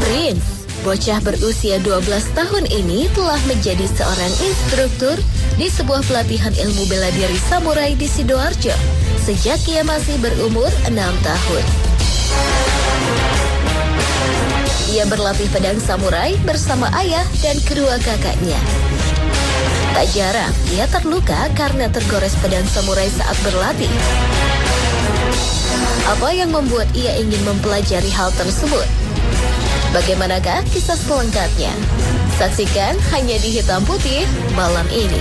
Prince, bocah berusia 12 tahun ini telah menjadi seorang instruktur di sebuah pelatihan ilmu bela diri samurai di Sidoarjo sejak ia masih berumur 6 tahun. Ia berlatih pedang samurai bersama ayah dan kedua kakaknya. Tak jarang, ia terluka karena tergores pedang samurai saat berlatih. Apa yang membuat ia ingin mempelajari hal tersebut? Bagaimanakah kisah selengkapnya? Saksikan hanya di Hitam Putih malam ini.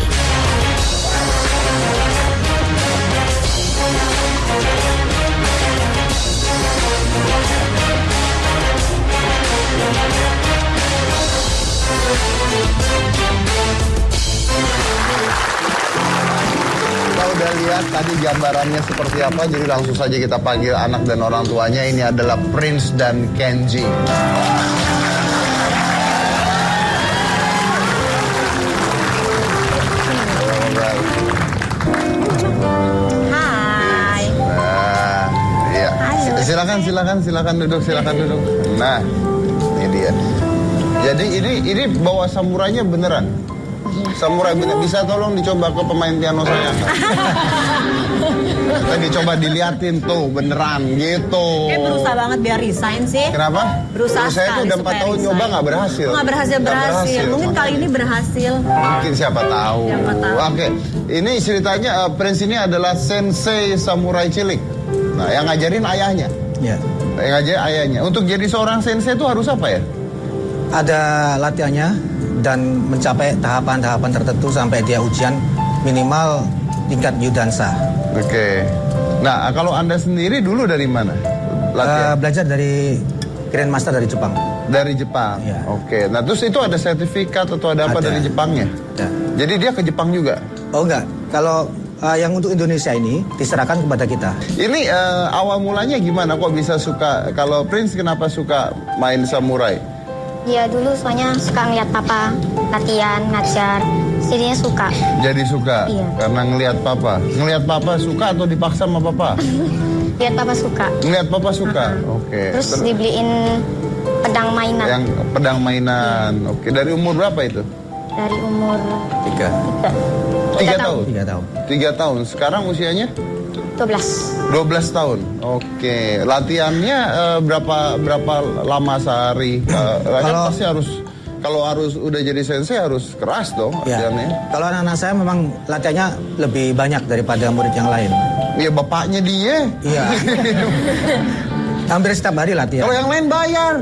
Kita udah lihat tadi gambarannya seperti apa, jadi langsung saja kita panggil anak dan orang tuanya. Ini adalah Prince dan Kenji. Hai. Nah, iya. Silakan duduk, Nah, ini dia. Jadi ini bawa samurainya beneran. Samurai bener. Bisa tolong dicoba ke pemain piano saya. Tadi coba diliatin tuh beneran gitu. Kayak berusaha banget biar resign sih. Kenapa? Berusaha saya tuh udah 4 tahun nyoba nggak berhasil. Nggak berhasil. Mungkin kali ini berhasil. Mungkin siapa tahu. Oke. Ini ceritanya Prince ini adalah sensei samurai cilik. Nah, yang ngajarin ayahnya. Ya. Yang ngajarin ayahnya. Untuk jadi seorang sensei itu harus apa ya? Ada latihannya dan mencapai tahapan-tahapan tertentu sampai dia ujian minimal tingkat Yudansa. Oke. Nah, kalau Anda sendiri dulu dari mana? Belajar dari Grandmaster dari Jepang. Dari Jepang. Ya. Oke. Nah, terus itu ada sertifikat atau ada apa dari Jepangnya? Ada. Jadi dia ke Jepang juga? Oh enggak. Kalau yang untuk Indonesia ini diserahkan kepada kita. Ini awal mulanya gimana? Kok bisa suka? Kalau Prince kenapa suka main samurai? Ya dulu soalnya suka ngeliat papa latihan, ngajar, jadinya suka. Jadi suka? Iya. Karena ngelihat papa. Ngelihat papa suka atau dipaksa sama papa? Lihat papa suka. Ngelihat papa suka? Oke. Terus dibeliin pedang mainan. Yang pedang mainan. Oke. Dari umur berapa itu? Dari umur 3 tahun. 3 tahun. 3 tahun. Sekarang usianya? 12 tahun. Oke. Latihannya berapa lama sehari? Kan pasti kalau harus udah jadi sensei harus keras dong latihannya. Kalau anak-anak saya memang latihannya lebih banyak daripada murid yang lain. Iya, bapaknya dia. Iya. Hampir setiap hari latihan. Kalau yang lain bayar.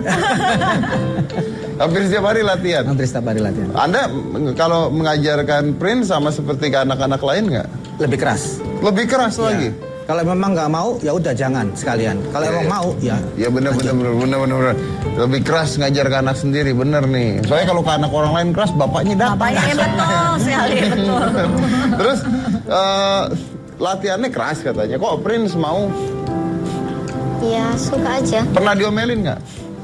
Hampir setiap hari latihan. Hampir setiap hari latihan. Anda kalau mengajarkan Prince sama seperti ke anak-anak lain nggak? Lebih keras. Lebih keras lagi. Kalau memang nggak mau, ya udah jangan sekalian. Kalau emang mau, ya. Ya benar. Lebih keras ngajar ke anak sendiri, bener nih. Soalnya kalau ke anak orang lain keras, bapaknya datang. Bapaknya betul sekali, betul. Terus latihannya keras katanya. Kok Prince mau? Ya suka aja. Pernah diomelin nggak?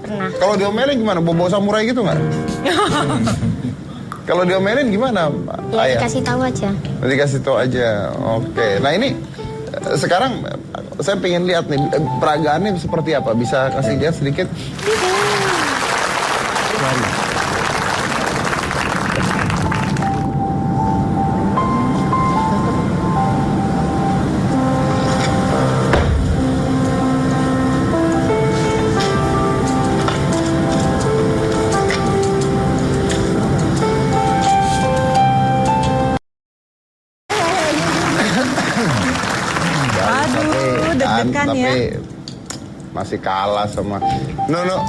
Pernah. Kalau diomelin gimana? Bobo samurai gitu nggak? Kalau diomelin gimana? Ya Ayah? dikasih tahu aja. Dikasih tahu aja. Oke. Nah ini sekarang saya pengen lihat nih peragaannya seperti apa. Bisa kasih lihat sedikit? Tapi masih kalah sama No,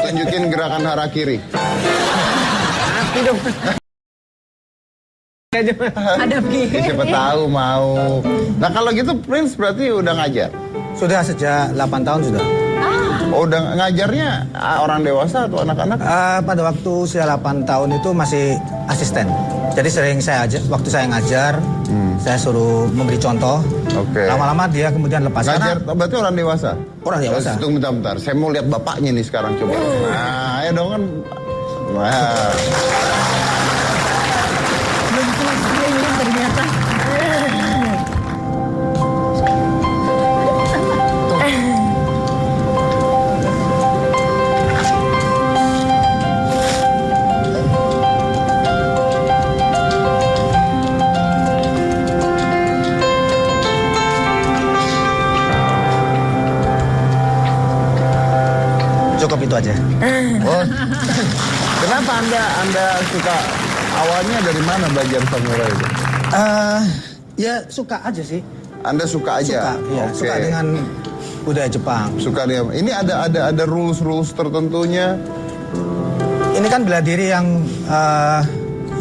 tunjukin gerakan harakiri. Hati dong. Ada Siapa tahu mau. Nah kalau gitu Prince berarti udah ngajar? Sudah sejak 8 tahun sudah. Oh, udah ngajarnya orang dewasa atau anak-anak? Pada waktu usia 8 tahun itu masih asisten. Jadi sering waktu saya ngajar, saya suruh memberi contoh. Oke. Lama-lama dia kemudian lepas. Ngajar, berarti orang dewasa? Orang dewasa. Tunggu bentar. Saya mau lihat bapaknya nih sekarang, coba. Nah, ayo dong kan. Wah. Belum ternyata. cukup itu aja. Oh. Kenapa Anda suka, awalnya dari mana belajar samurai itu? Ya suka aja sih. Anda suka aja? Suka dengan budaya Jepang. Suka dia. Ini ada rules tertentunya. Ini kan bela diri yang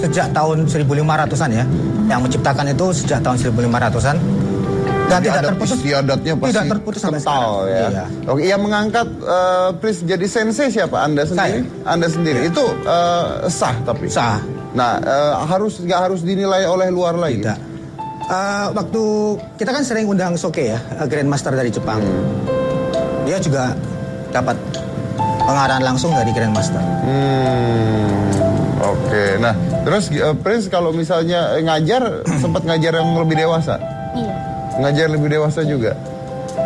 sejak tahun 1500-an ya. Yang menciptakan itu sejak tahun 1500-an. Dan tidak terputus. Istiadatnya pasti tidak terputus sampai kental ya. Iya. Oke, yang mengangkat Pris jadi sensei siapa? Anda sendiri? Saya. Anda sendiri. Ya. Itu sah tapi? Sah. Nah, nggak harus dinilai oleh luar lagi? Tidak. Waktu kita kan sering undang Soke ya, Grandmaster dari Jepang. Dia juga dapat pengarahan langsung dari Grandmaster. Oke. Nah, terus Prince kalau misalnya ngajar, sempat ngajar yang lebih dewasa? Iya. Ngajar lebih dewasa juga?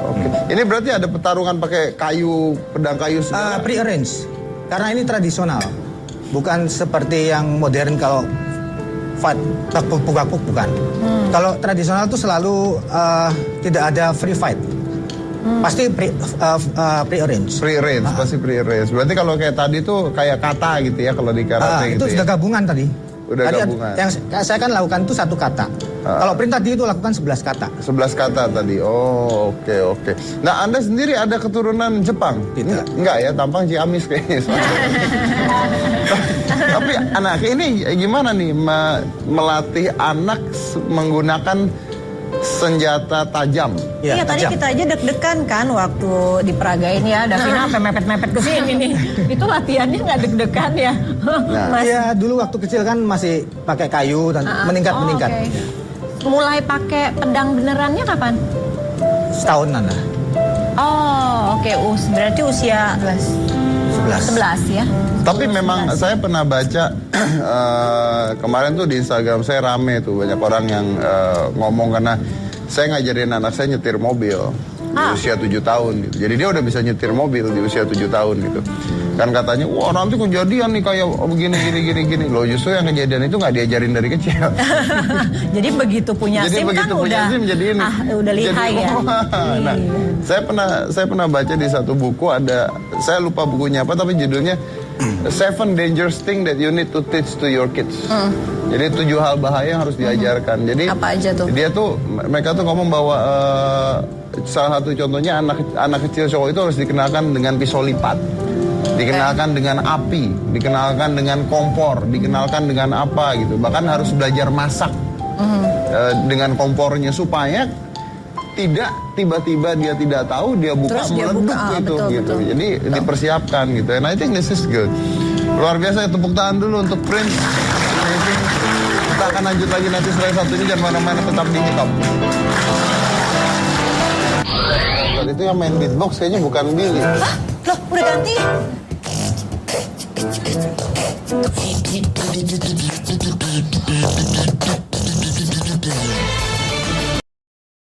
Oke. Ini berarti ada pertarungan pakai kayu, pedang kayu segala? Pre-arrange. Karena ini tradisional. Bukan seperti yang modern kalau fight, pukul-pukul bukan. Kalau tradisional itu selalu tidak ada free fight. Pasti pre-arrange. Pre-arrange, pasti pre-arrange. Berarti kalau kayak tadi tuh kayak kata gitu ya kalau di karate gitu. Itu sudah gabungan tadi. Udah tadi gabungan. Yang saya kan lakukan itu 1 kata. Kalau perintah tadi itu lakukan 11 kata. 11 kata tadi. Oh, oke. Nah, Anda sendiri ada keturunan Jepang? Tidak. Enggak ya, tampang Ciamis kayaknya. Tapi anak ini gimana nih melatih anak menggunakan senjata tajam? Iya, tadi kita aja deg-degan kan waktu diperagain ya. Davina sampai mepet-mepet ke sini nih. Itu latihannya nggak deg-degan ya? Nah. Iya, dulu waktu kecil kan masih pakai kayu dan meningkat. Okay. Mulai pakai pedang benerannya kapan? Setahunan lah. Oh, oke. Berarti usia 11 ya. Tapi memang saya pernah baca kemarin tuh di Instagram saya rame tuh banyak orang yang ngomong karena saya ngajarin anak saya nyetir mobil di usia 7 tahun gitu. Jadi dia udah bisa nyetir mobil di usia 7 tahun gitu. Kan katanya, wah nanti kejadian nih kayak gini. Loh justru yang kejadian itu nggak diajarin dari kecil. Jadi begitu punya Jadi SIM begitu kan punya SIM jadi ini. udah lihai ya. Nah, saya pernah baca di satu buku ada, saya lupa bukunya apa tapi judulnya 7 dangerous things that you need to teach to your kids. Jadi 7 hal bahaya yang harus diajarkan. Jadi apa aja tuh? Mereka tuh ngomong bahwa salah satu contohnya anak kecil cowok itu harus dikenalkan dengan pisau lipat. Dikenalkan dengan api, dikenalkan dengan kompor, dikenalkan dengan apa gitu. Bahkan harus belajar masak dengan kompornya supaya tidak tiba-tiba dia tidak tahu dia buka meleduk gitu. Betul. Jadi dipersiapkan gitu. And I think this is good. Luar biasa, tepuk tangan dulu untuk Prince. Kita akan lanjut lagi nanti setelah satunya, jangan mana-mana, tetap di Hip-Hop. Itu yang main beatbox kayaknya bukan Billy. Hah? Loh, udah ganti?